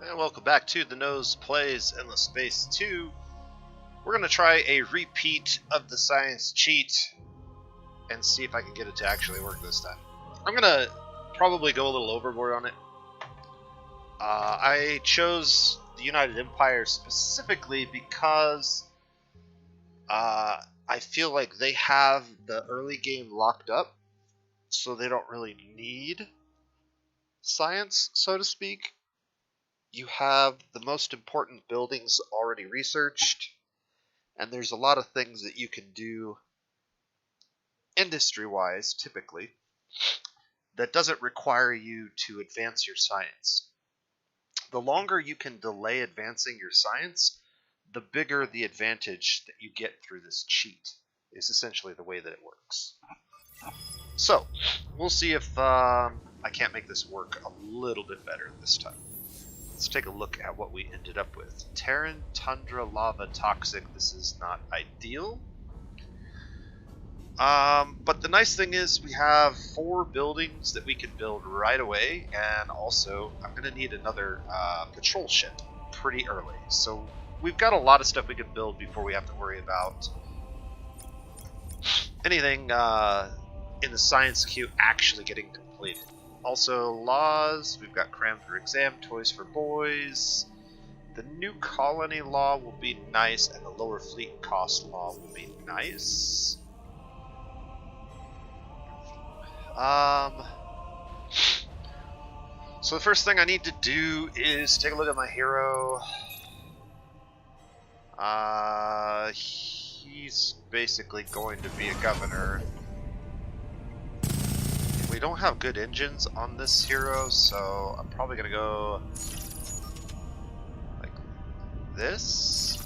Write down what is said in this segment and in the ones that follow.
And welcome back to The Nose Plays Endless Space 2. We're going to try a repeat of the science cheat and see if I can get it to actually work this time. I'm going to probably go a little overboard on it. I chose the United Empire specifically because I feel like they have the early game locked up, so they don't really need science, so to speak. You have the most important buildings already researched, and there's a lot of things that you can do industry-wise, typically, that doesn't require you to advance your science. The longer you can delay advancing your science, the bigger the advantage that you get through this cheat, is essentially the way that it works. So, we'll see if I can't make this work a little bit better this time. Let's take a look at what we ended up with. Terran, Tundra, Lava, Toxic. This is not ideal. But the nice thing is we have 4 buildings that we can build right away, and also I'm going to need another patrol ship pretty early. So we've got a lot of stuff we can build before we have to worry about anything in the science queue actually getting completed. Also, laws, we've got cram for exam, toys for boys. The new colony law will be nice, and the lower fleet cost law will be nice. So the first thing I need to do is take a look at my hero. He's basically going to be a governor. We don't have good engines on this hero, so I'm probably gonna go like this.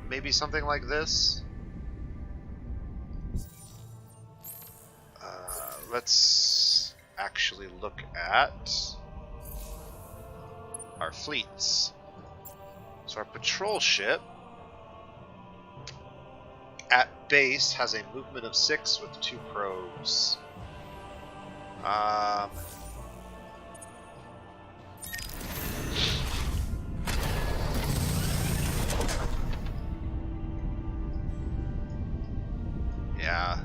Maybe something like this. Let's actually look at our fleets. So our patrol ship at base has a movement of 6 with 2 probes. Yeah.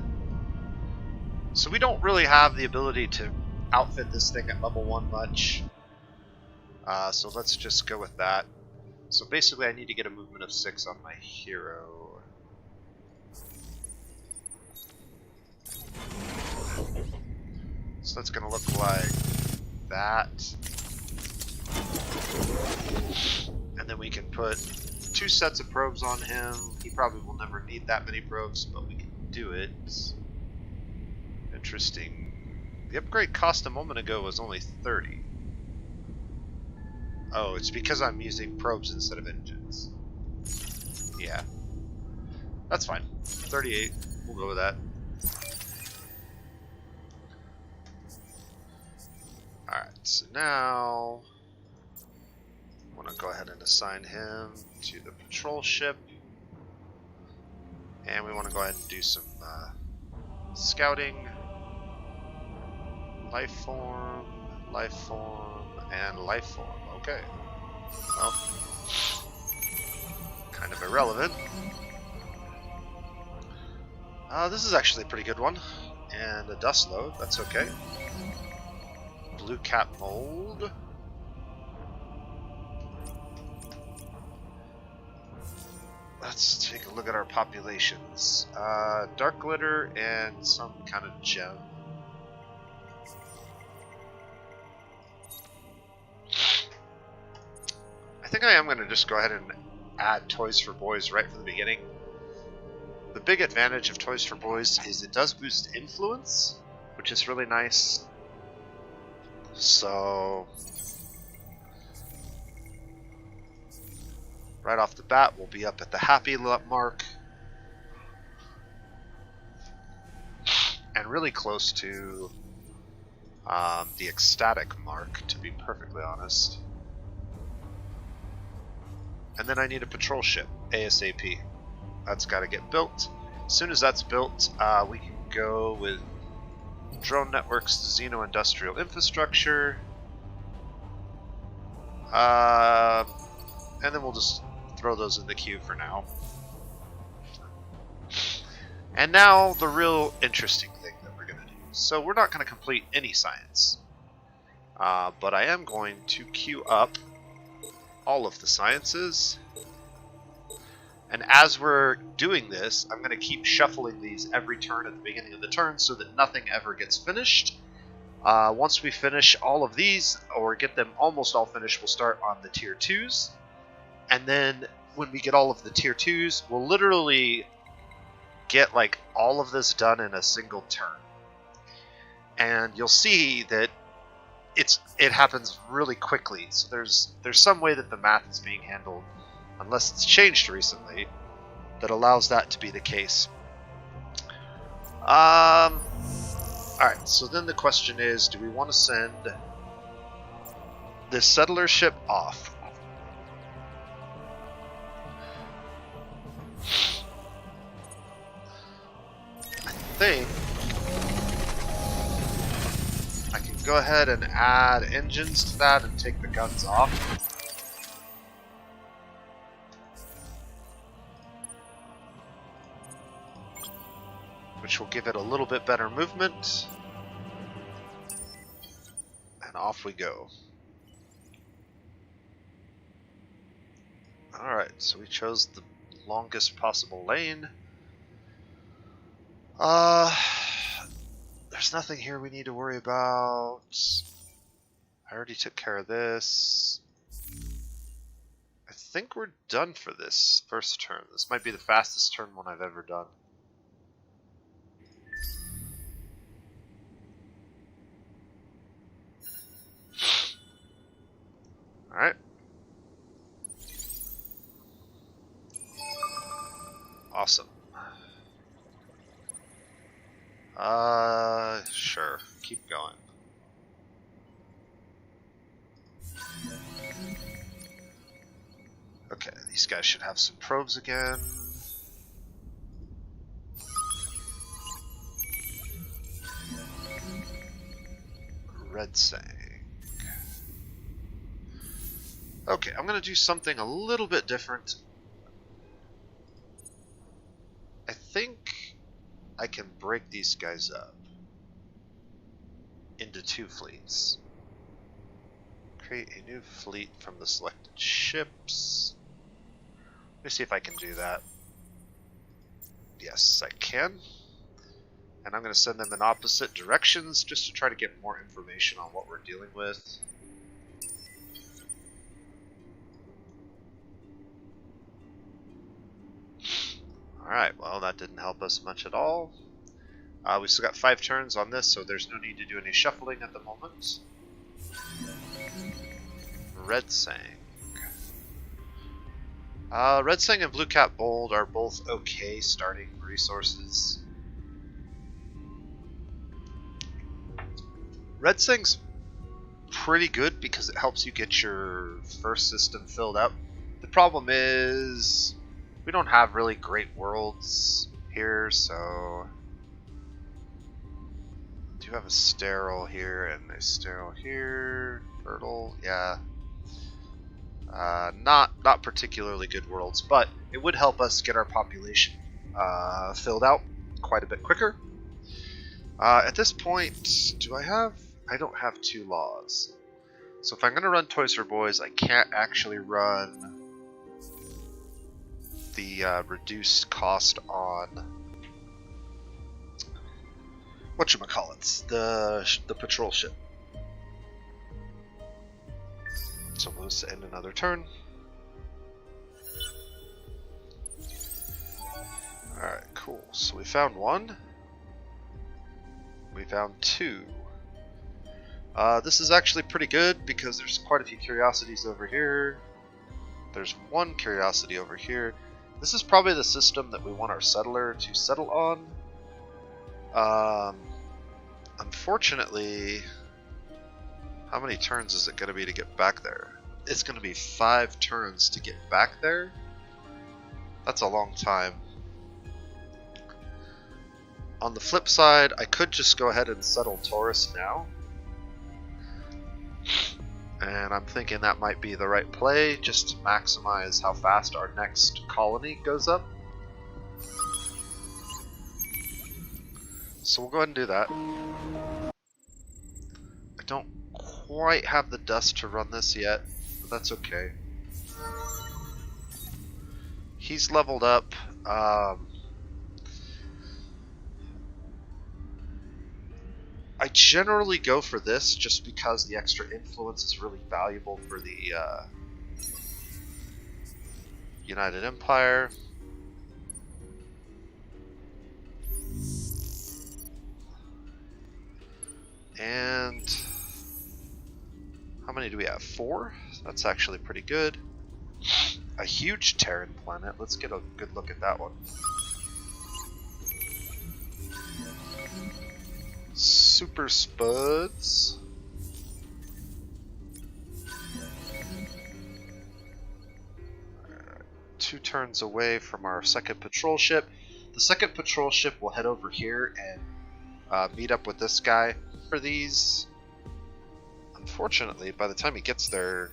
So we don't really have the ability to outfit this thing at level 1 much. So let's just go with that. So basically I need to get a movement of 6 on my hero. So that's going to look like that. And then we can put 2 sets of probes on him. He probably will never need that many probes, but we can do it. Interesting. The upgrade cost a moment ago was only 30. Oh, it's because I'm using probes instead of engines. Yeah. That's fine. 38. We'll go with that. Alright, so now I want to go ahead and assign him to the patrol ship. And we want to go ahead and do some scouting. Life form, and life form. Okay. Well, kind of irrelevant. This is actually a pretty good one. And a dust load, that's okay. Blue cap mold. Let's take a look at our populations. Dark glitter and some kind of gem. I think I am going to just go ahead and add Toys for Boys right from the beginning. The big advantage of Toys for Boys is it does boost influence, which is really nice. So right off the bat, we'll be up at the happy mark. And really close to the ecstatic mark, to be perfectly honest. And then I need a patrol ship, ASAP. That's got to get built. As soon as that's built, we can go with Drone networks, xeno-industrial infrastructure. And then we'll just throw those in the queue for now. And now the real interesting thing that we're going to do. So we're not going to complete any science. But I am going to queue up all of the sciences. And as we're doing this, I'm going to keep shuffling these every turn at the beginning of the turn so that nothing ever gets finished. Once we finish all of these, or get them almost all finished, we'll start on the tier 2s. And then when we get all of the tier 2s, we'll literally get like all of this done in a single turn. And you'll see that it happens really quickly. So there's some way that the math is being handled, unless it's changed recently, that allows that to be the case. Alright, so then the question is, do we want to send this settler ship off? I think I can go ahead and add engines to that and take the guns off. Which will give it a little bit better movement. And off we go. Alright, so we chose the longest possible lane. There's nothing here we need to worry about. I already took care of this. I think we're done for this first turn. This might be the fastest turn one I've ever done. Alright. Awesome. Sure. Keep going. Okay, these guys should have some probes again. Red Sang. Okay, I'm going to do something a little bit different. I think I can break these guys up into 2 fleets. Create a new fleet from the selected ships. Let me see if I can do that. Yes, I can. And I'm going to send them in opposite directions just to try to get more information on what we're dealing with. Alright, well that didn't help us much at all. We still got 5 turns on this, so there's no need to do any shuffling at the moment. Red Sang. Red Sang and Blue Cat Bold are both okay starting resources. Red Sang's pretty good because it helps you get your first system filled up. The problem is we don't have really great worlds here, so do have a sterile here and a sterile here. Fertile, yeah. Not particularly good worlds, but it would help us get our population filled out quite a bit quicker. At this point, do I have? I don't have 2 laws. So if I'm going to run Toys for Boys, I can't actually run the reduced cost on whatchamacallits, the patrol ship. So we'll just end another turn. Alright, cool. So we found 1. We found 2. This is actually pretty good because there's quite a few curiosities over here. There's 1 curiosity over here. This is probably the system that we want our settler to settle on. Unfortunately, how many turns is it going to be to get back there? It's going to be 5 turns to get back there. That's a long time. On the flip side, I could just go ahead and settle Taurus now. And I'm thinking that might be the right play, just to maximize how fast our next colony goes up. So we'll go ahead and do that. I don't quite have the dust to run this yet, but that's okay. He's leveled up. I generally go for this just because the extra influence is really valuable for the United Empire. And how many do we have? 4? That's actually pretty good. A huge Terran planet. Let's get a good look at that one. Super Spuds. Alright, 2 turns away from our second patrol ship. The second patrol ship will head over here and meet up with this guy. For these, unfortunately, by the time he gets there,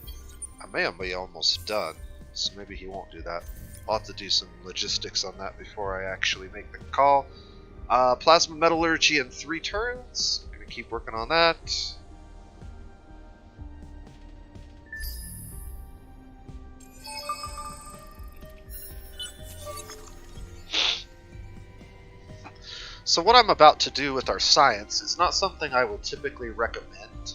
I may be almost done, so maybe he won't do that. I'll have to do some logistics on that before I actually make the call. Plasma Metallurgy in 3 turns. Gonna keep working on that. So what I'm about to do with our science is not something I would typically recommend.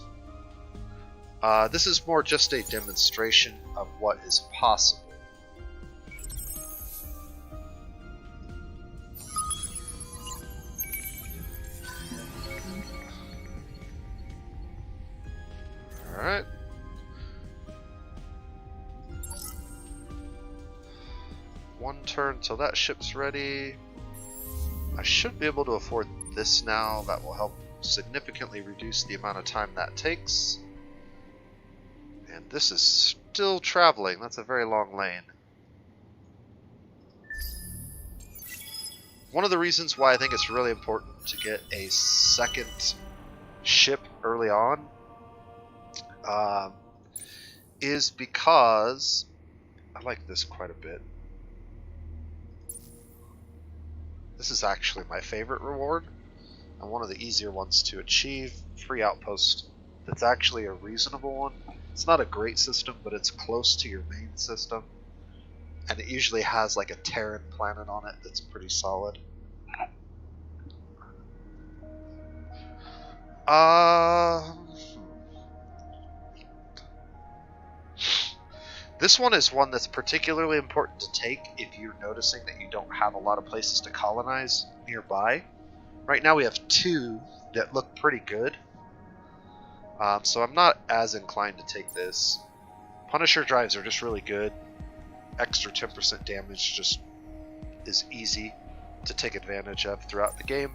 This is more just a demonstration of what is possible. Alright. One turn till that ship's ready. I should be able to afford this now. That will help significantly reduce the amount of time that takes. And this is still traveling. That's a very long lane. One of the reasons why I think it's really important to get a second ship early on is because I like this quite a bit. This is actually my favorite reward, and one of the easier ones to achieve. Free outpost that's actually a reasonable one. It's not a great system, but it's close to your main system. And it usually has like a Terran planet on it that's pretty solid. This one is one that's particularly important to take if you're noticing that you don't have a lot of places to colonize nearby. Right now we have 2 that look pretty good. So I'm not as inclined to take this. Punisher drives are just really good. Extra 10% damage just is easy to take advantage of throughout the game.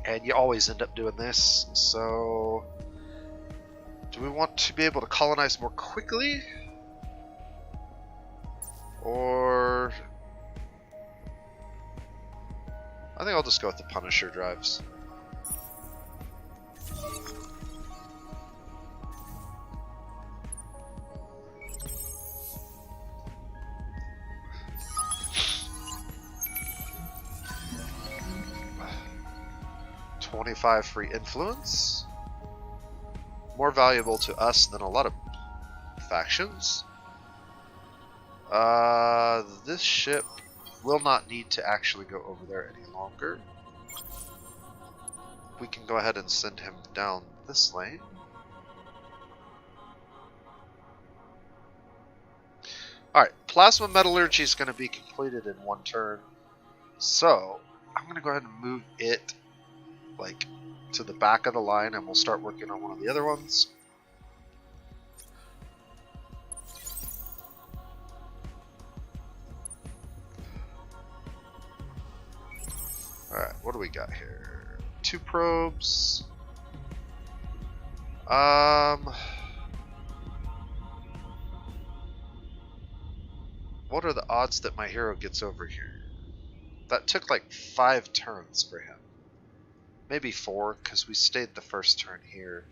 And you always end up doing this, so do we want to be able to colonize more quickly? Or I think I'll just go with the Punisher drives. $25 free influence. More valuable to us than a lot of factions. This ship will not need to actually go over there any longer. We can go ahead and send him down this lane. Alright, Plasma Metallurgy is going to be completed in 1 turn. So, I'm going to go ahead and move it like to the back of the line, and we'll start working on one of the other ones. Alright, what do we got here? 2 probes. What are the odds that my hero gets over here? That took like 5 turns for him. Maybe 4, because we stayed the first turn here.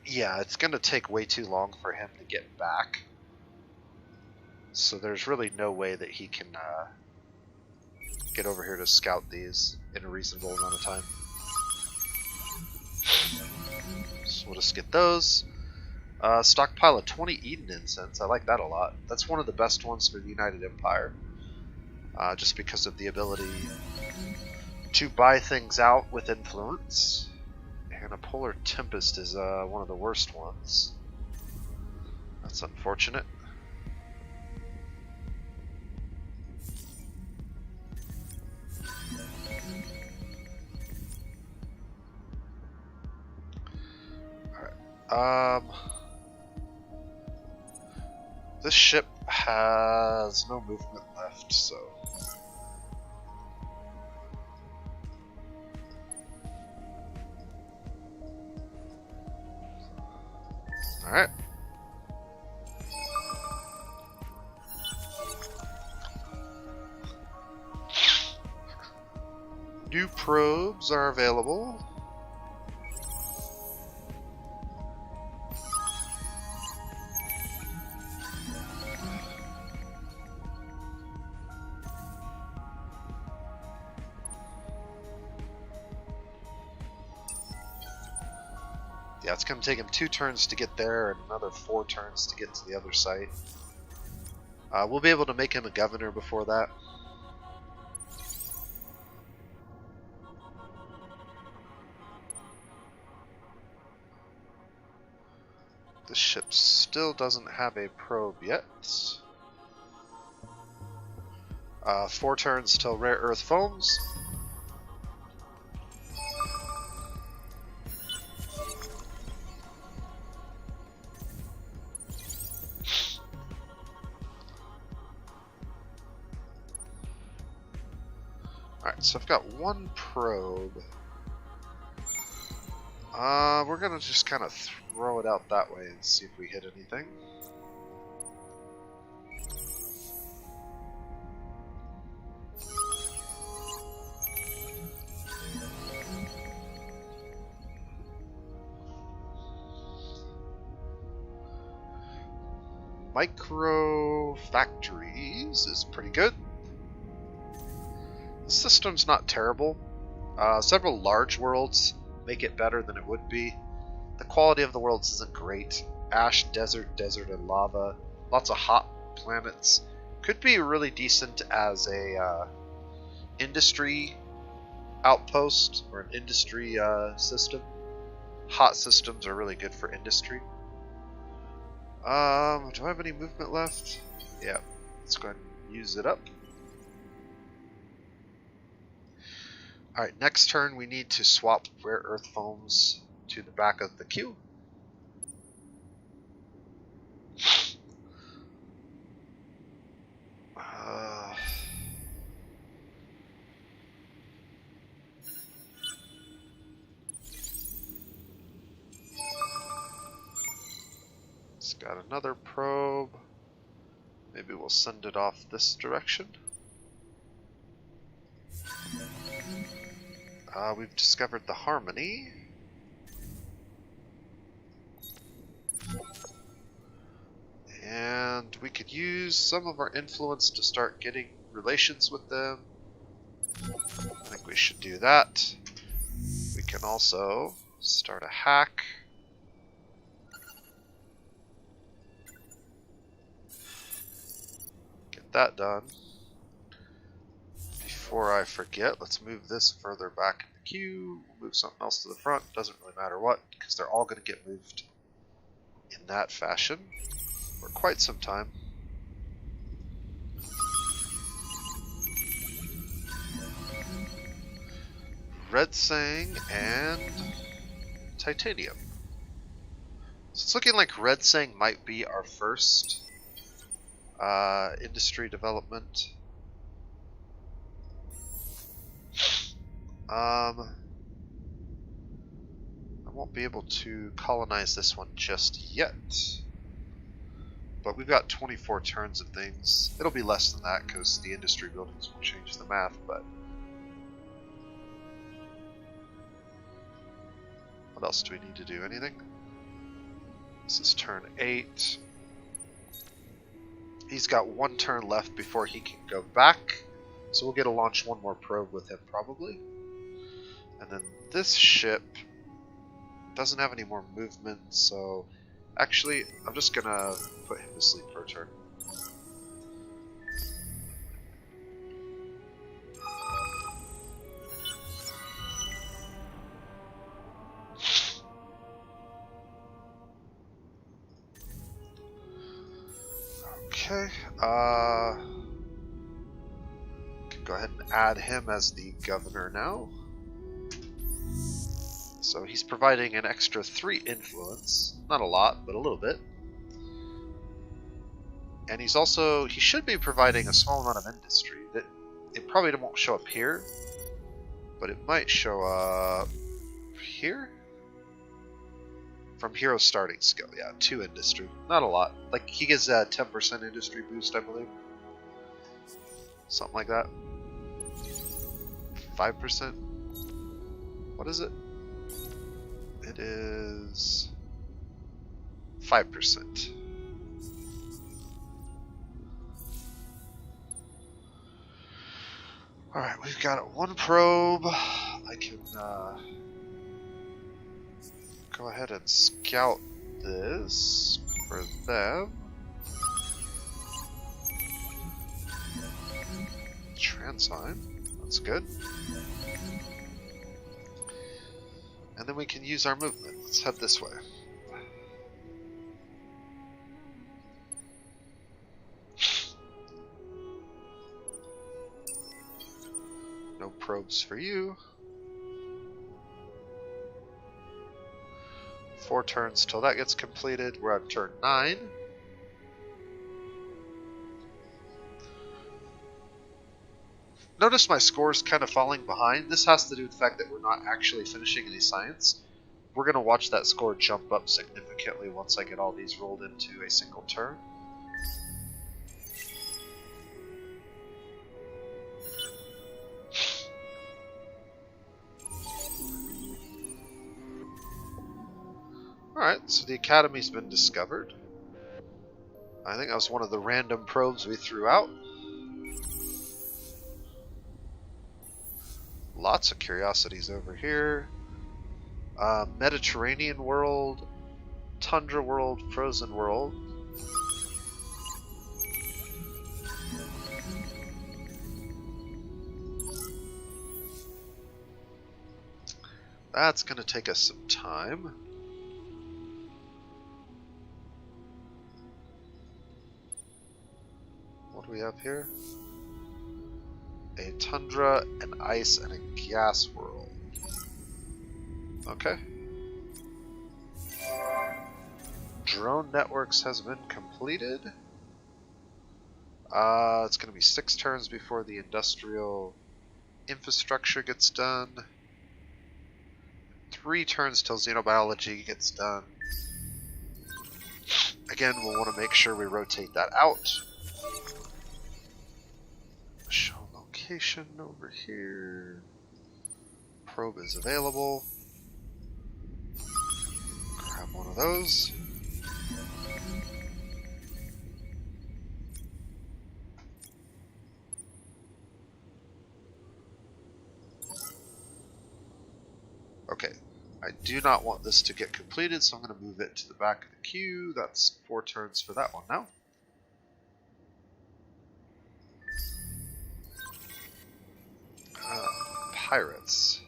Yeah, it's going to take way too long for him to get back. So there's really no way that he can get over here to scout these in a reasonable amount of time. So we'll just get those. Stockpile of 20 Eden incense. I like that a lot. That's one of the best ones for the United Empire. Just because of the ability to buy things out with influence. And a Polar Tempest is one of the worst ones. That's unfortunate. Alright. This ship has no movement left, so... Alright. New probes are available. Yeah, it's going to take him 2 turns to get there and another 4 turns to get to the other site. We'll be able to make him a governor before that. The ship still doesn't have a probe yet. 4 turns till rare earth foams. Alright, so I've got 1 probe. We're gonna just kind of throw it out that way and see if we hit anything. Micro factories is pretty good. The system's not terrible. Several large worlds make it better than it would be. The quality of the worlds isn't great. Ash, desert, desert, and lava. Lots of hot planets. Could be really decent as a industry outpost or an industry system. Hot systems are really good for industry. Do I have any movement left? Yeah, let's go ahead and use it up. Alright, next turn we need to swap rare earth foams to the back of the queue. It's got another probe. Maybe we'll send it off this direction. We've discovered the Harmony. And we could use some of our influence to start getting relations with them. I think we should do that. We can also start a hack. Get that done. Before I forget, let's move this further back in the queue. We'll move something else to the front. Doesn't really matter what, because they're all going to get moved in that fashion for quite some time. Red Sang and Titanium. So it's looking like Red Sang might be our first industry development. I won't be able to colonize this one just yet, But we've got 24 turns of things. It'll be less than that because the industry buildings will change the math, but... What else do we need to do? Anything? This is turn 8. He's got 1 turn left before he can go back. So we'll get to launch 1 more probe with him probably. And then this ship doesn't have any more movement, so... Actually, I'm just gonna put him to sleep for a turn. Okay, can go ahead and add him as the governor now. So he's providing an extra 3 influence. Not a lot, but a little bit. And he should be providing a small amount of industry. That it probably won't show up here, but it might show up here? From hero starting skill, yeah, 2 industry. Not a lot. Like, he gets a 10% industry boost, I believe. Something like that. 5%? What is it? It is 5%. Alright, we've got 1 probe. I can go ahead and scout this for them. Transine, that's good. And then we can use our movement. Let's head this way. No probes for you. 4 turns till that gets completed. We're on turn 9. Notice my score's kind of falling behind. This has to do with the fact that we're not actually finishing any science. We're going to watch that score jump up significantly once I get all these rolled into a single turn. Alright, so the Academy's been discovered. I think that was one of the random probes we threw out. Lots of curiosities over here. Mediterranean world, Tundra world, Frozen world. That's going to take us some time. What do we have here? A tundra, an ice, and a gas world. Okay. Drone networks has been completed. It's going to be 6 turns before the industrial infrastructure gets done. 3 turns till xenobiology gets done. Again, we'll want to make sure we rotate that out. Show location over here. Probe is available. Grab one of those. Okay, I do not want this to get completed, so I'm going to move it to the back of the queue. That's 4 turns for that one now. Pirates.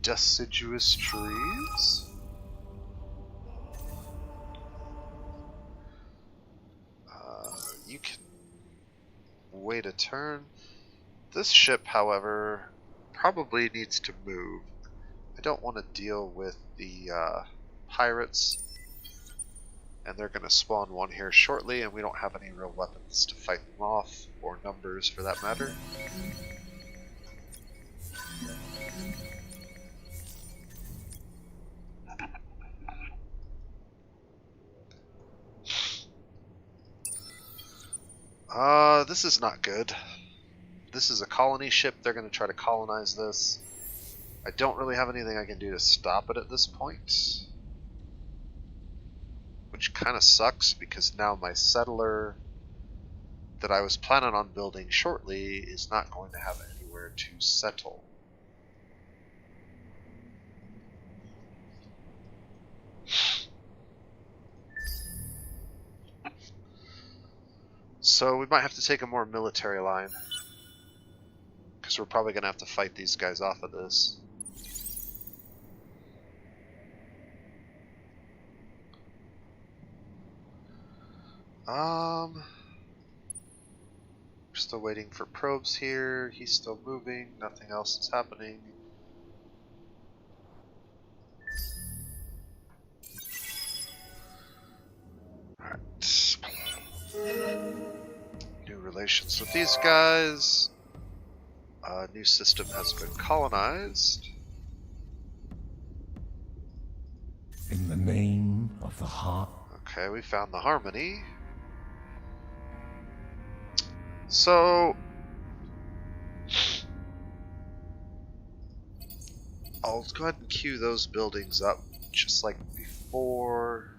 Deciduous trees. You can wait a turn. This ship, however, probably needs to move. I don't want to deal with the pirates And they're going to spawn one here shortly, and we don't have any real weapons to fight them off, or numbers for that matter. This is not good. This is a colony ship. They're going to try to colonize this. I don't really have anything I can do to stop it at this point. Which kind of sucks, because now my settler that I was planning on building shortly is not going to have anywhere to settle. So we might have to take a more military line, because we're probably going to have to fight these guys off of this. We're still waiting for probes here. He's still moving. Nothing else is happening. Alright. New relations with these guys. A new system has been colonized. In the name of the heart. Okay, we found the harmony. So I'll go ahead and queue those buildings up just like before.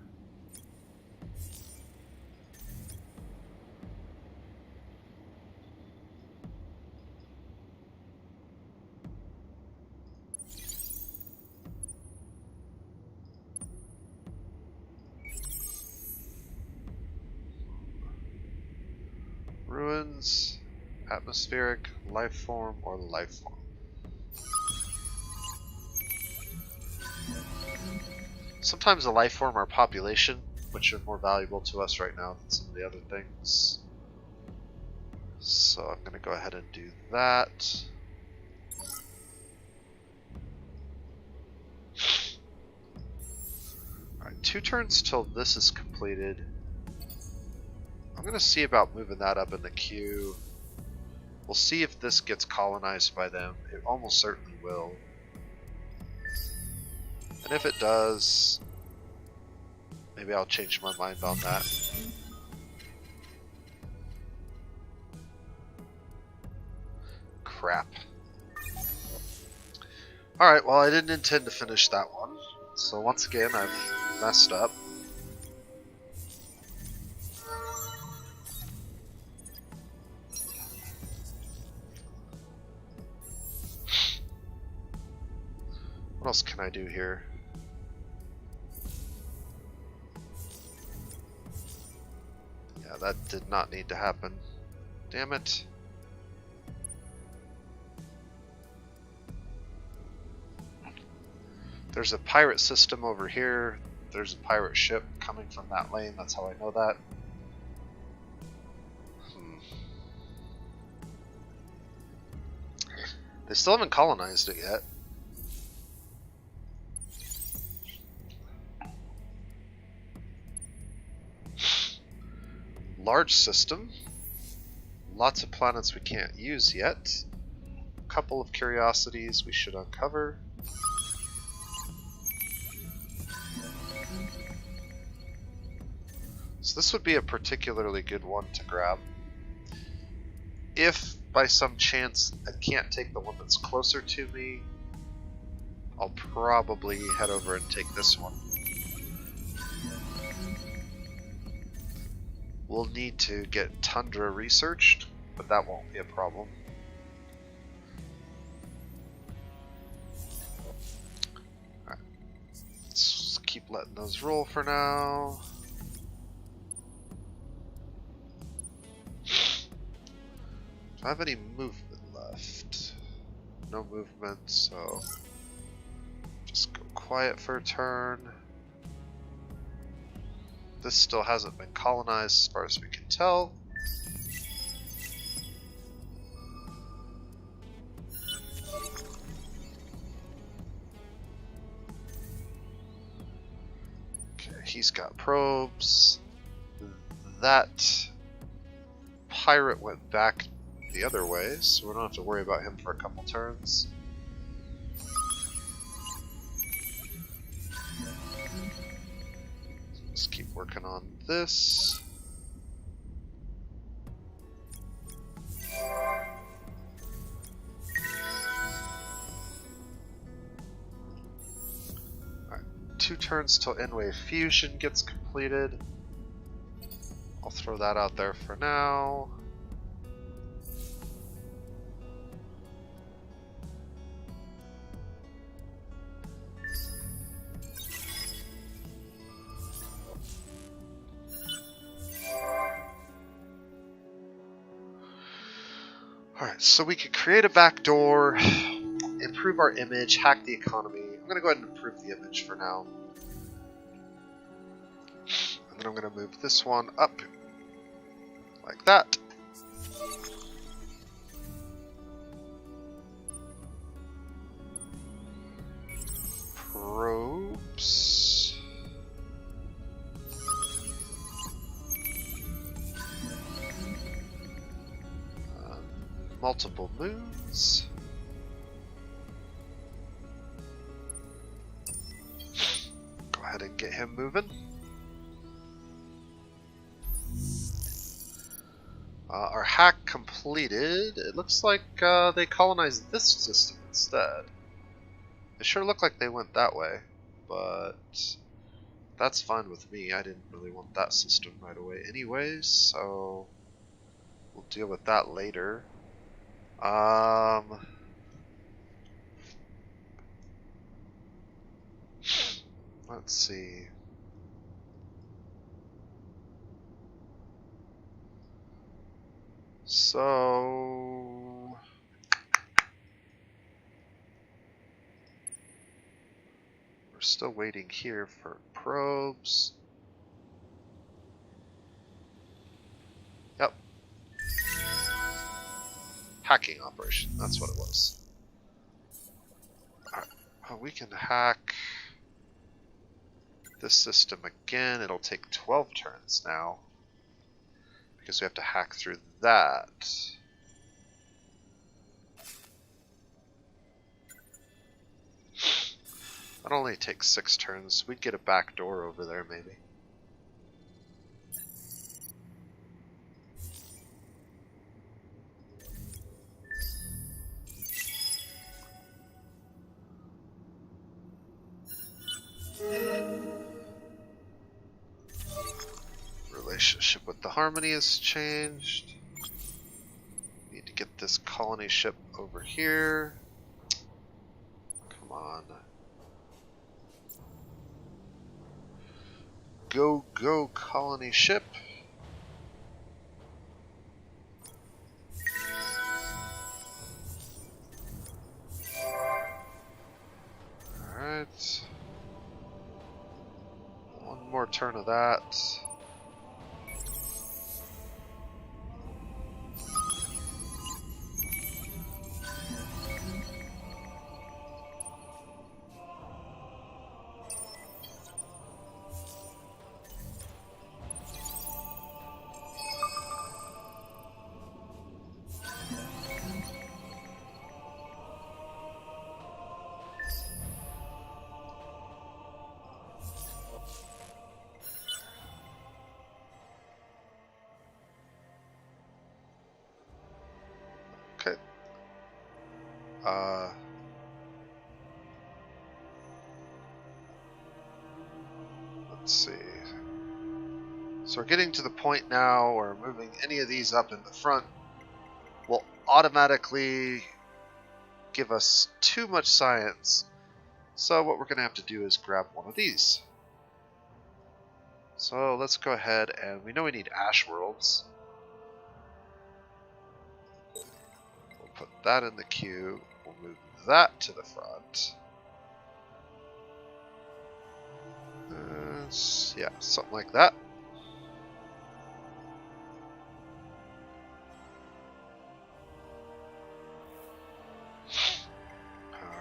Ruins, atmospheric, life form, or life form. Sometimes a life form or population, which are more valuable to us right now than some of the other things. So I'm going to go ahead and do that. Alright, 2 turns till this is completed. I'm going to see about moving that up in the queue. We'll see if this gets colonized by them. It almost certainly will. And if it does, maybe I'll change my mind on that. Crap. Alright, well I didn't intend to finish that one. So once again, I've messed up. What else can I do here? Yeah, that did not need to happen. Damn it. There's a pirate system over here. There's a pirate ship coming from that lane. That's how I know that. They still haven't colonized it yet. Large system. Lots of planets we can't use yet. A couple of curiosities we should uncover. So this would be a particularly good one to grab. If by some chance I can't take the one that's closer to me, I'll probably head over and take this one. We'll need to get Tundra researched, but that won't be a problem. Alright. Let's keep letting those roll for now. Do I have any movement left? No movement, so just go quiet for a turn. This still hasn't been colonized as far as we can tell. Okay, he's got probes. That pirate went back the other way, so we don't have to worry about him for a couple turns. Let's keep working on this. Alright, 2 turns till N-Wave Fusion gets completed. I'll throw that out there for now. Alright, so we could create a backdoor, improve our image, hack the economy. I'm going to go ahead and improve the image for now. And then I'm going to move this one up like that. Probes. Multiple moons. Go ahead and get him moving. Our hack completed. It looks like they colonized this system instead. It sure looked like they went that way, but that's fine with me. I didn't really want that system right away anyways, so we'll deal with that later. Let's see. So we're still waiting here for probes. Yep. Hacking operation, that's what it was. Alright, well, we can hack this system again. It'll take 12 turns now, because we have to hack through that. That only takes 6 turns. We'd get a back door over there, maybe. Relationship with the Harmony has changed. Need to get this colony ship over here. Come on. Go, go, colony ship. Alright. One more turn of that. Okay. Let's see. So we're getting to the point now where moving any of these up in the front will automatically give us too much science. So what we're going to have to do is grab one of these. So let's go ahead, and we know we need ash worlds. We'll put that in the queue. We'll move that to the front. Yeah, something like that.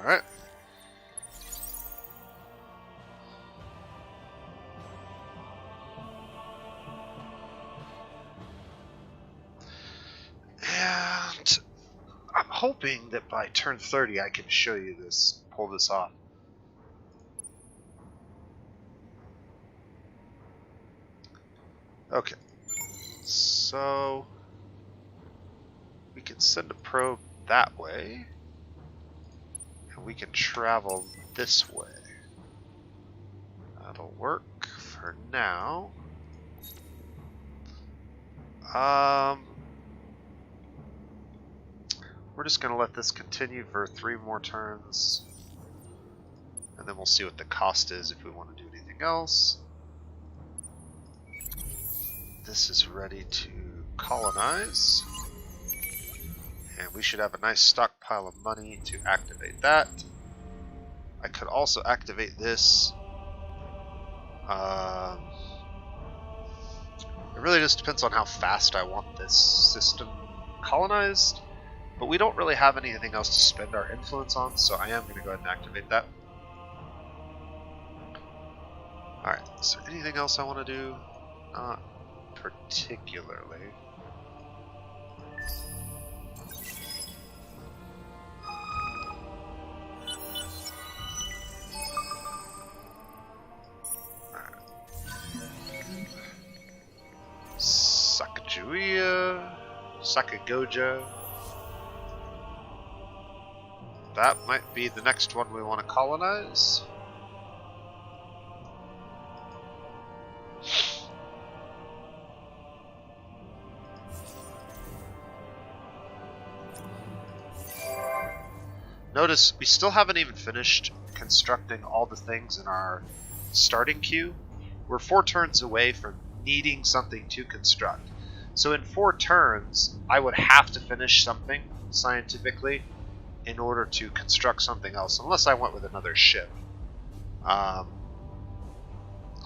Alright. hoping that by turn 30 I can show you this, pull this off. Okay, so we can send a probe that way, and we can travel this way. That'll work for now. We're just going to let this continue for 3 more turns, and then we'll see what the cost is if we want to do anything else. This is ready to colonize, and we should have a nice stockpile of money to activate that. I could also activate this. It really just depends on how fast I want this system colonized, but we don't really have anything else to spend our influence on, so I am going to go ahead and activate that. Alright, is there anything else I want to do? Not particularly. Sakagoja. That might be the next one we want to colonize. Notice we still haven't even finished constructing all the things in our starting queue. We're 4 turns away from needing something to construct. So in 4 turns, I would have to finish something scientifically in order to construct something else, unless I went with another ship. I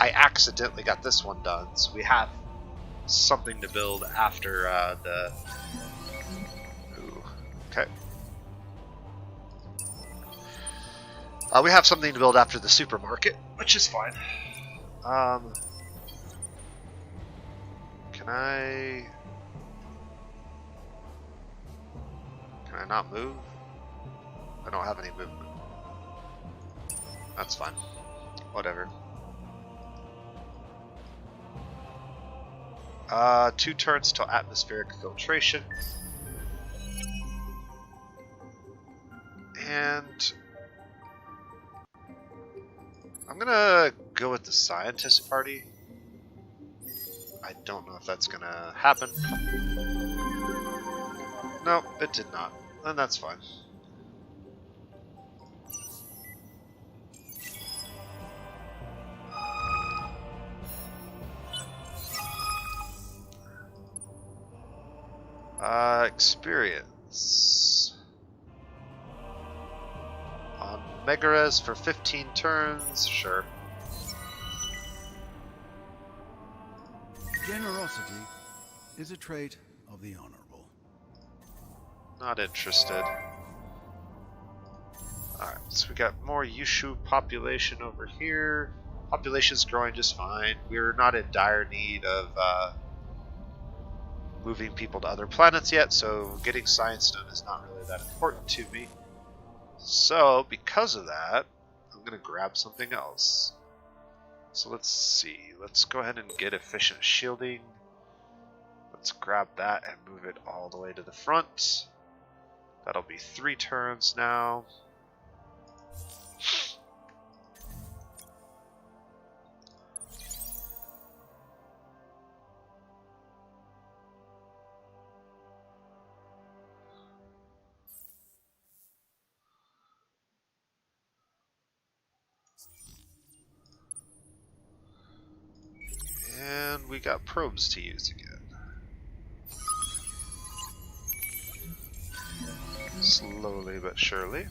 accidentally got this one done, so we have something to build after the... Ooh, okay. We have something to build after the supermarket, which is fine. Can I not move? I don't have any movement. That's fine. Whatever. 2 turns till atmospheric filtration. And I'm gonna go with the scientist party. I don't know if that's gonna happen. Nope, it did not. And that's fine. Experience. On Megares for 15 turns, sure. Generosity is a trait of the honorable. Not interested. Alright, so we got more Yushu population over here. Population's growing just fine. We're not in dire need of moving people to other planets yet, so getting science done is not really that important to me. So, because of that, I'm going to grab something else. So let's see. Let's go ahead and get efficient shielding. Let's grab that and move it all the way to the front. That'll be 3 turns now. And we got probes to use again. Slowly but surely.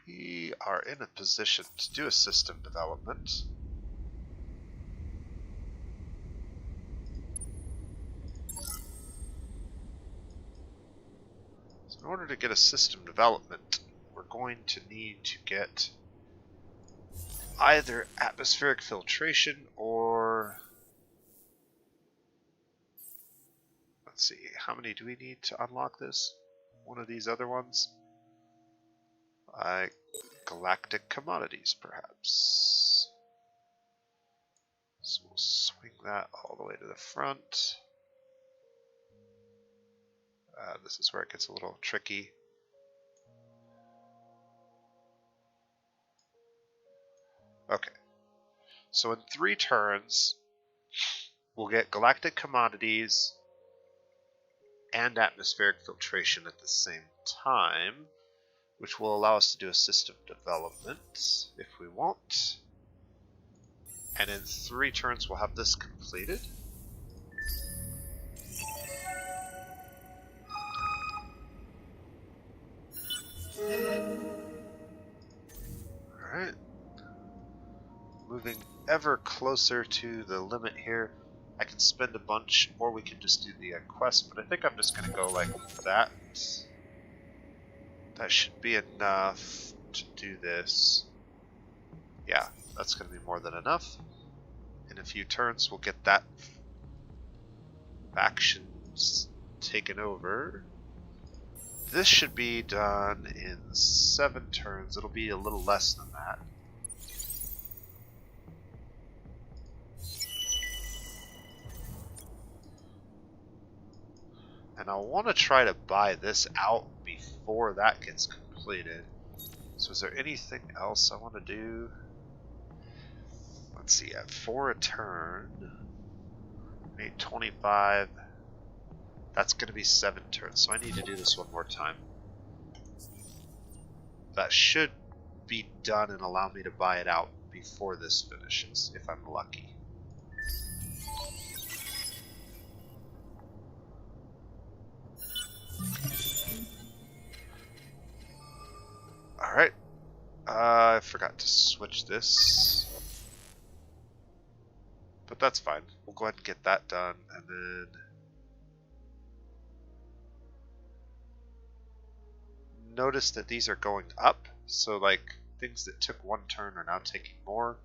We are in a position to do a system development. So in order to get a system development, we're going to need to get either atmospheric filtration or Let's see, how many do we need to unlock this? One of these other ones? Galactic commodities, perhaps. So we'll swing that all the way to the front. This is where it gets a little tricky. Okay. So in 3 turns, we'll get galactic commodities and atmospheric filtration at the same time, which will allow us to do a system development if we want. And in 3 turns, we'll have this completed. Alright. Moving ever closer to the limit here. I can spend a bunch, or we can just do the quest, but I think I'm just going to go like that. That should be enough to do this. Yeah, that's going to be more than enough. In a few turns, we'll get that factions taken over. This should be done in 7 turns. It'll be a little less than that. And I want to try to buy this out before that gets completed. So is there anything else I want to do? Let's see, at 4 a turn, I need 25. That's going to be 7 turns, so I need to do this one more time. That should be done and allow me to buy it out before this finishes, if I'm lucky. Alright, I forgot to switch this, but that's fine. We'll go ahead and get that done, and then notice that these are going up, so like things that took 1 turn are now taking more.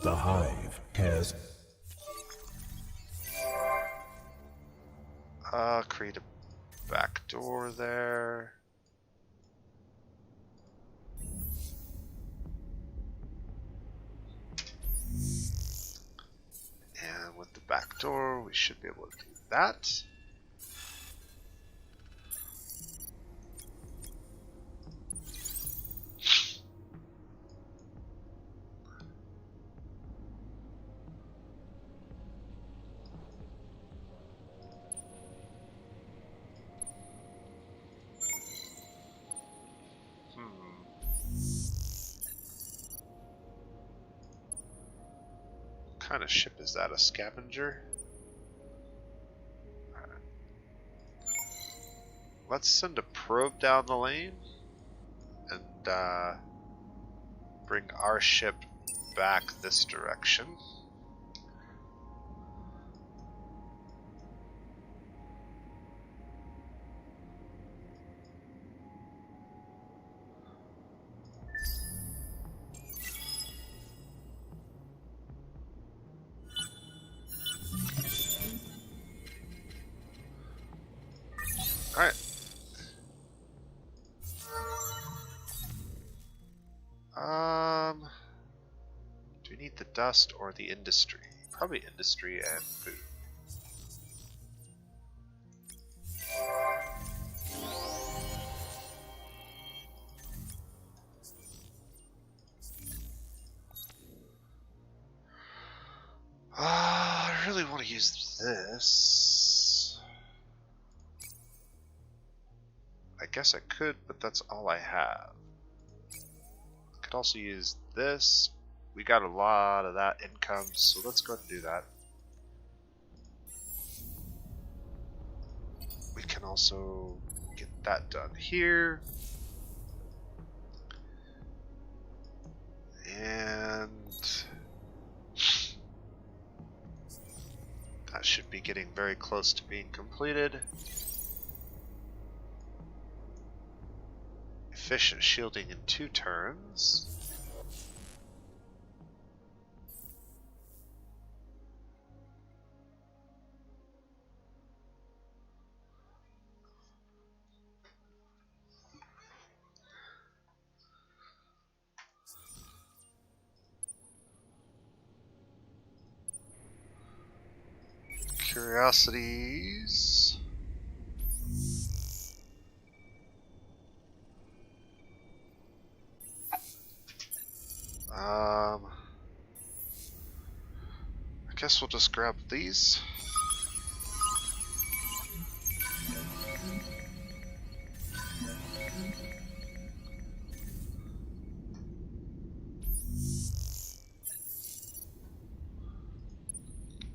The hive has Create a back door there. And with the back door, we should be able to do that. What kind of ship is that? A scavenger? Let's send a probe down the lane and bring our ship back this direction. Alright. Do we need the dust or the industry? Probably industry and food. I really want to use this. I guess I could, but that's all I have. I could also use this. We got a lot of that income, so let's go ahead and do that. We can also get that done here. And that should be getting very close to being completed. Efficient shielding in 2 turns. Curiosities. I guess we'll just grab these.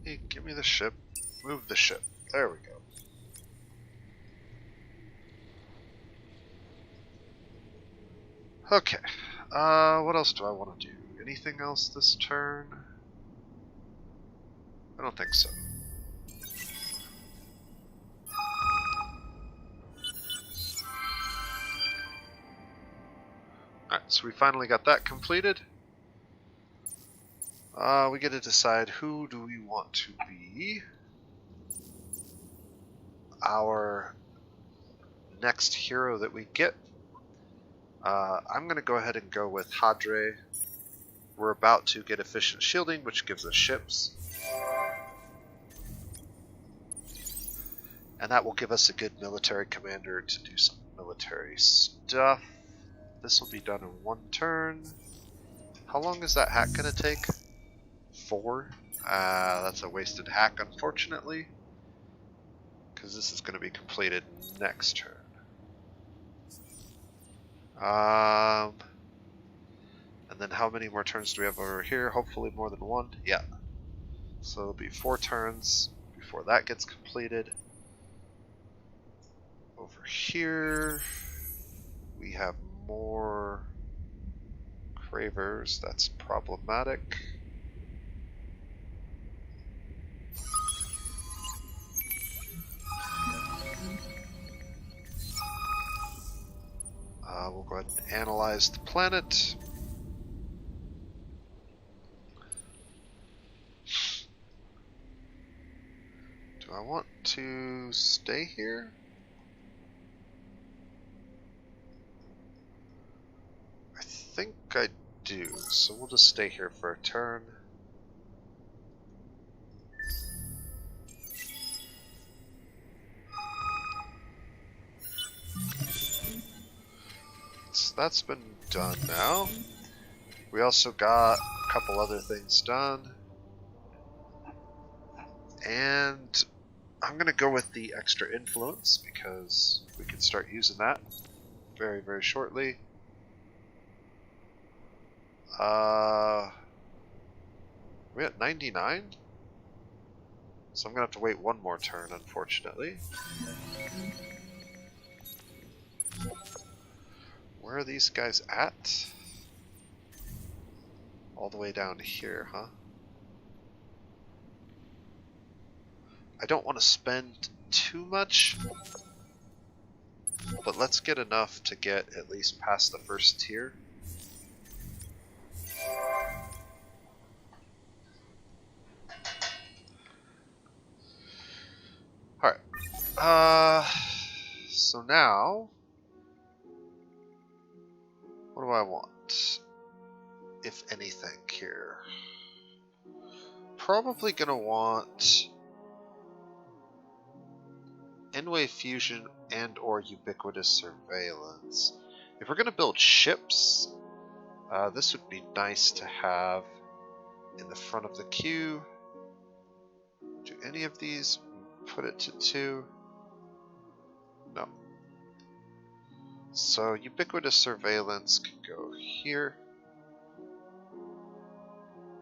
Hey, give me the ship. Move the ship. There we go. Okay. What else do I want to do? Anything else this turn? I don't think so. Alright, so we finally got that completed. We get to decide who do we want to be our next hero that we get. I'm going to go ahead and go with Hadre. We're about to get efficient shielding, which gives us ships. And that will give us a good military commander to do some military stuff. This will be done in one turn. How long is that hack going to take? 4? That's a wasted hack, unfortunately. Because this is going to be completed next turn. And then how many more turns do we have over here? Hopefully more than 1. Yeah. So it'll be 4 turns before that gets completed. Over here, we have more cravers. That's problematic. We'll go ahead and analyze the planet. Do I want to stay here? I think I do, so we'll just stay here for a turn. So that's been done now. We also got a couple other things done. And I'm going to go with the extra influence because we can start using that very, very shortly. We're at 99? So I'm going to have to wait one more turn, unfortunately. Where are these guys at? All the way down here, huh? I don't want to spend too much, but let's get enough to get at least past the first tier. Alright. So now, what do I want? If anything here. Probably gonna want N-wave fusion and or ubiquitous surveillance. If we're gonna build ships, this would be nice to have in the front of the queue. Do any of these put it to 2? No. So ubiquitous surveillance could go here.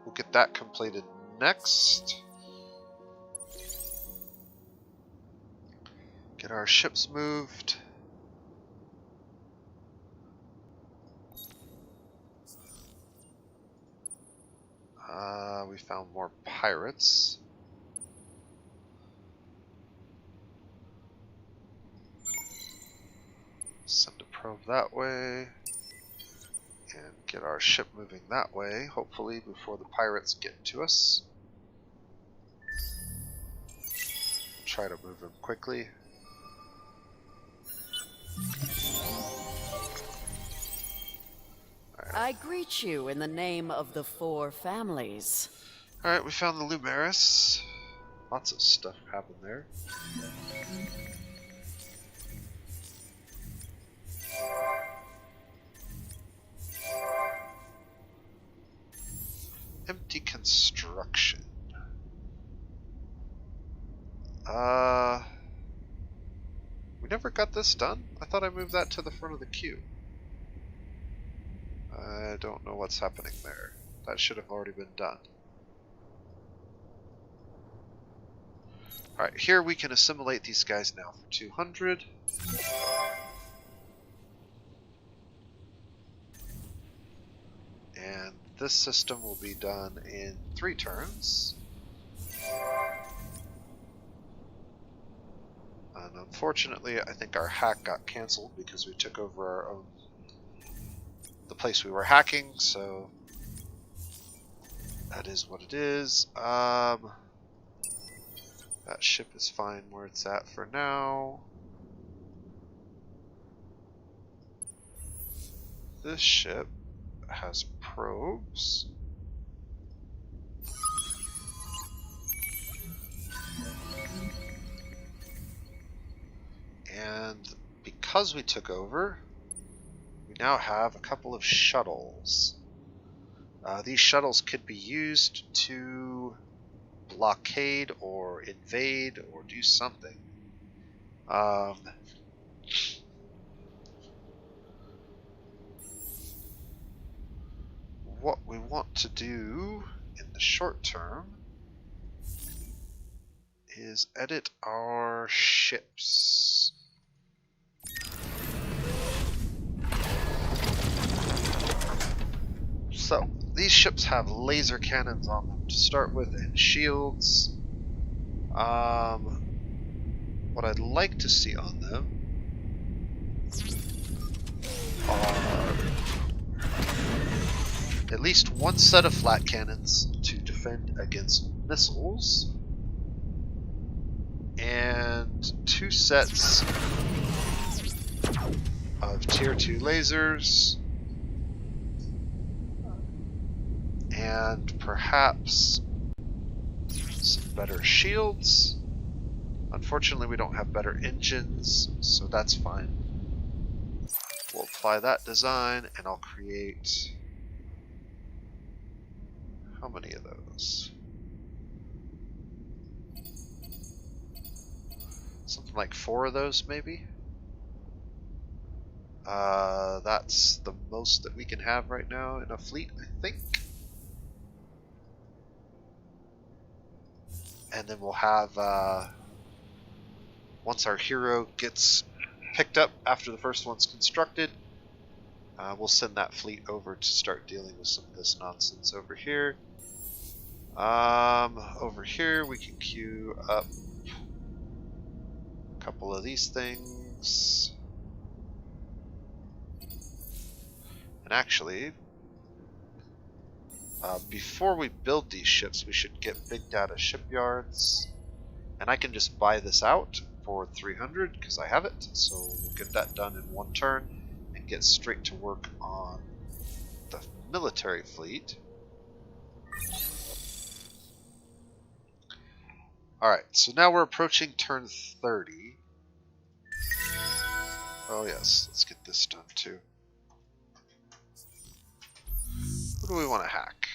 We'll get that completed next. Get our ships moved. We found more pirates. Send a probe that way. And get our ship moving that way, hopefully before the pirates get to us. Try to move them quickly. I greet you in the name of the 4 families. Alright, we found the Lumeris. Lots of stuff happened there. Empty construction. We never got this done? I thought I moved that to the front of the queue. I don't know what's happening there. That should have already been done. Alright, here we can assimilate these guys now for 200. And this system will be done in 3 turns. And unfortunately, I think our hack got cancelled because we took over the place we were hacking, so that is what it is. That ship is fine where it's at for now. This ship has probes. And because we took over, we now have a couple of shuttles. These shuttles could be used to blockade or invade or do something. What we want to do in the short term is edit our ships. So, these ships have laser cannons on them to start with and shields. What I'd like to see on them are at least one set of flat cannons to defend against missiles, and 2 sets of tier 2 lasers, and perhaps some better shields. Unfortunately, we don't have better engines, so that's fine. We'll apply that design, and I'll create... how many of those? Something like 4 of those, maybe? That's the most that we can have right now in a fleet, I think. And then we'll have, once our hero gets picked up after the first one's constructed, we'll send that fleet over to start dealing with some of this nonsense over here. Over here we can queue up a couple of these things. And actually, before we build these ships, we should get big data shipyards. And I can just buy this out for 300 because I have it. So we'll get that done in 1 turn and get straight to work on the military fleet. Alright, so now we're approaching turn 30. Oh yes, let's get this done too. Who do we want to hack?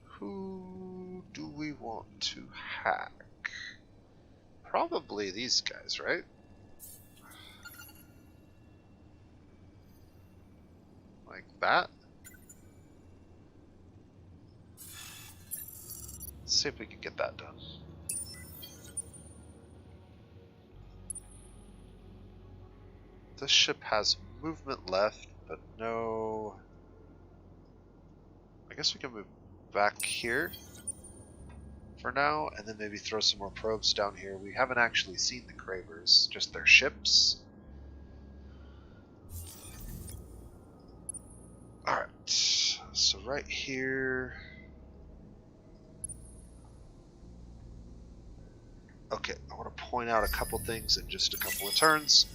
Who do we want to hack? Probably these guys, right? Like that? Let's see if we can get that done. This ship has movement left, but no... I guess we can move back here for now, and then maybe throw some more probes down here. We haven't actually seen the Cravers, just their ships. Alright, so right here... Okay, I want to point out a couple things in just a couple of turns.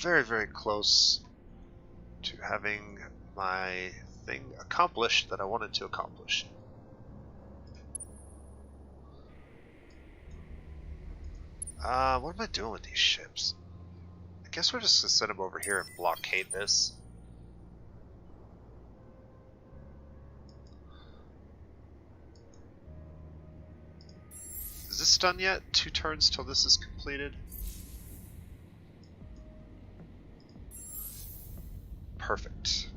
very, very close to having my thing accomplished that I wanted to accomplish. What am I doing with these ships? I guess we're just gonna send them over here and blockade this. Is this done yet? 2 turns till this is completed? Perfect.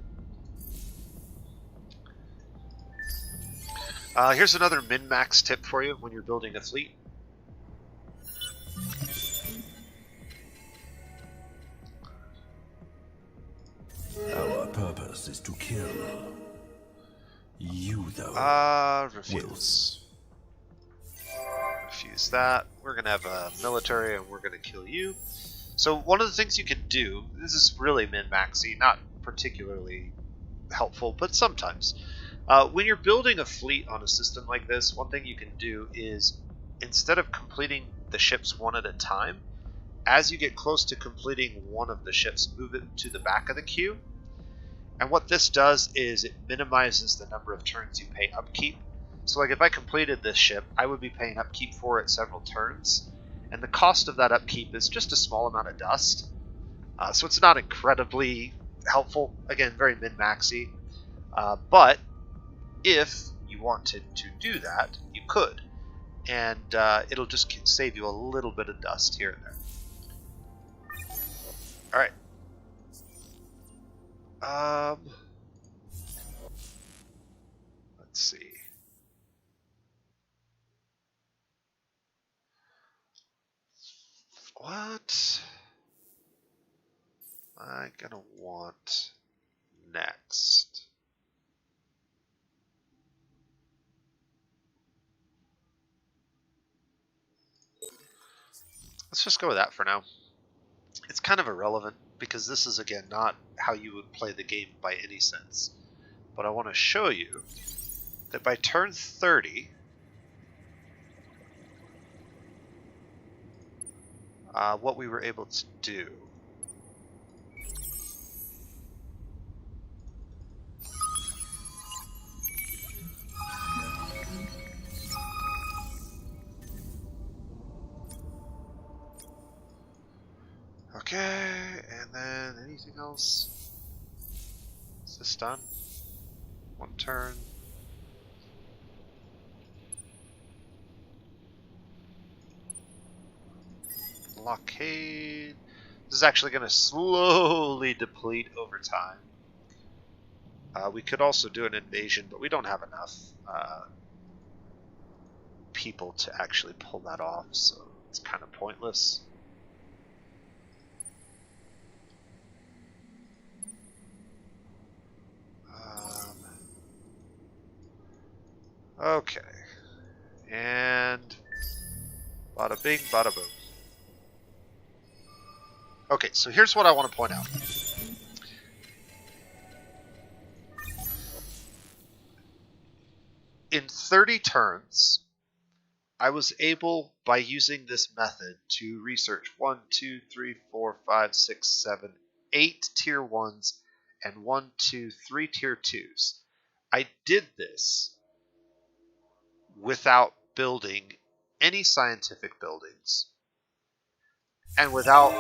Here's another min-max tip for you when you're building a fleet. Our purpose is to kill. You, though, Refuse. Refuse that. We're gonna have a military and we're gonna kill you. So one of the things you can do, this is really min-maxy, not particularly helpful, but sometimes. When you're building a fleet on a system like this, one thing you can do is, instead of completing the ships one at a time, as you get close to completing one of the ships, move it to the back of the queue. And what this does is it minimizes the number of turns you pay upkeep. So like if I completed this ship, I would be paying upkeep for it several turns. And the cost of that upkeep is just a small amount of dust. So it's not incredibly helpful. Again, very min-maxy. But if you wanted to do that, you could. And it'll just save you a little bit of dust here and there. Alright. Let's see. What am I gonna want next? Let's just go with that for now. It's kind of irrelevant because this is, again, not how you would play the game by any sense. But I want to show you that by turn 30, what we were able to do. Okay, and then anything else? Is this done? 1 turn. Blockade. This is actually going to slowly deplete over time. We could also do an invasion, but we don't have enough people to actually pull that off, so it's kind of pointless. Okay. And bada bing, bada boom. Okay, so here's what I want to point out. In 30 turns, I was able, by using this method, to research 1, 2, 3, 4, 5, 6, 7, 8 tier 1s and 1, 2, 3 tier 2s. I did this without building any scientific buildings and without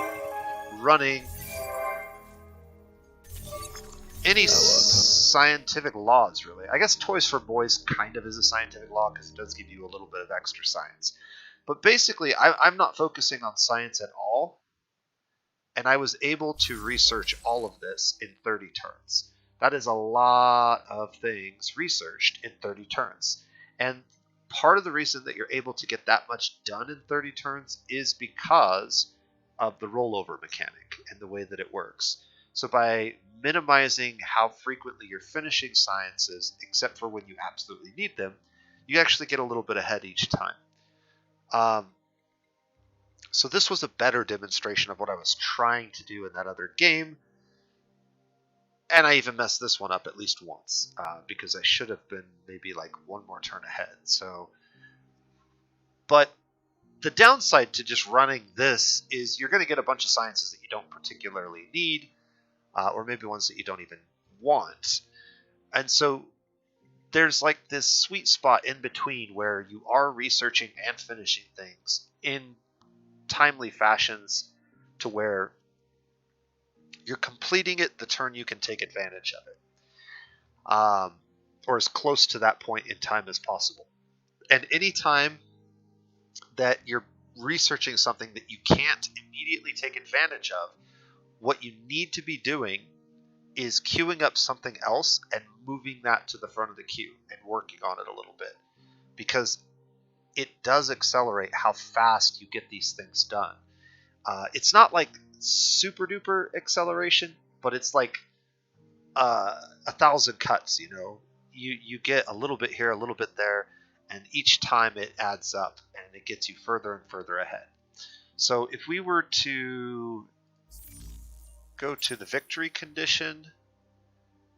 running any scientific laws, really. I guess Toys for Boys kind of is a scientific law because it does give you a little bit of extra science. But basically, I'm not focusing on science at all, and I was able to research all of this in 30 turns. That is a lot of things researched in 30 turns. And part of the reason that you're able to get that much done in 30 turns is because of the rollover mechanic and the way that it works. So by minimizing how frequently you're finishing sciences, except for when you absolutely need them, you actually get a little bit ahead each time. So this was a better demonstration of what I was trying to do in that other game. And I even messed this one up at least once, because I should have been maybe like 1 more turn ahead. So, but The downside to just running this is you're going to get a bunch of sciences that you don't particularly need, or maybe ones that you don't even want. And so there's like this sweet spot in between where you are researching and finishing things in timely fashions to where you're completing it the turn you can take advantage of it, or as close to that point in time as possible. And anytime that you're researching something that you can't immediately take advantage of, what you need to be doing is queuing up something else and moving that to the front of the queue and working on it a little bit, because it does accelerate how fast you get these things done. It's not like super duper acceleration, but it's like 1,000 cuts. You get a little bit here, a little bit there, and each time it adds up and it gets you further and further ahead. So if we were to go to the victory condition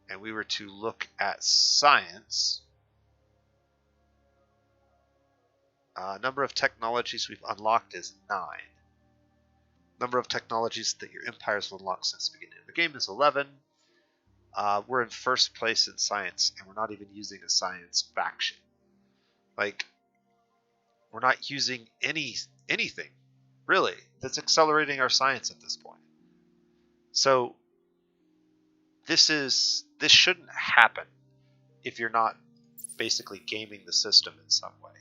and we were to look at science, number of technologies we've unlocked is 9. Number of technologies that your empires will unlock since the beginning of the game is 11. We're in first place in science, and we're not even using a science faction. Like, we're not using anything really that's accelerating our science at this point. So this shouldn't happen if you're not basically gaming the system in some way.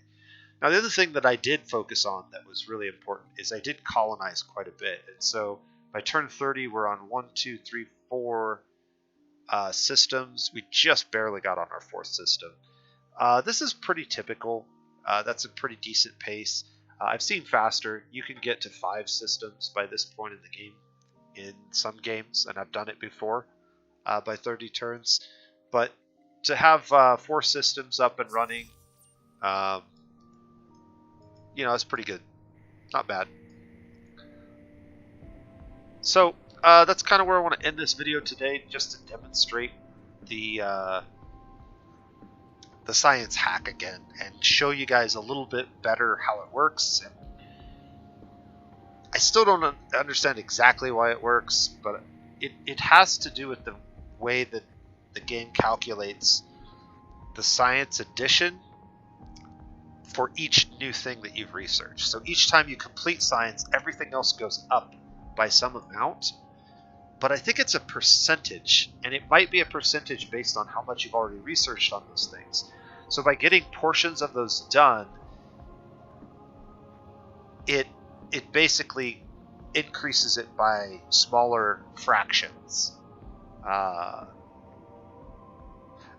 Now, the other thing that I did focus on that was really important is I did colonize quite a bit. And so by turn 30, we're on 1, 2, 3, 4 systems. We just barely got on our 4th system. This is pretty typical. That's a pretty decent pace. I've seen faster. You can get to 5 systems by this point in the game in some games, and I've done it before by 30 turns. But to have 4 systems up and running, it's pretty good. Not bad. So that's kind of where I want to end this video today, just to demonstrate the science hack again and show you guys a little bit better how it works. And I still don't understand exactly why it works, but it has to do with the way that the game calculates the science addition for each new thing that you've researched. So each time you complete science, everything else goes up by some amount, but I think it's a percentage, and it might be a percentage based on how much you've already researched on those things. So by getting portions of those done, it basically increases it by smaller fractions.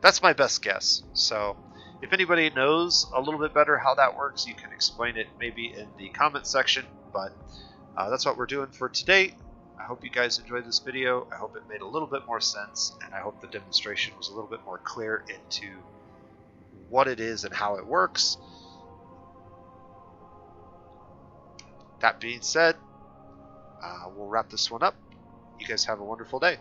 That's my best guess. So if anybody knows a little bit better how that works, you can explain it maybe in the comment section. But that's what we're doing for today. I hope you guys enjoyed this video. I hope it made a little bit more sense, and I hope the demonstration was a little bit more clear into what it is and how it works. That being said, we'll wrap this one up. You guys have a wonderful day.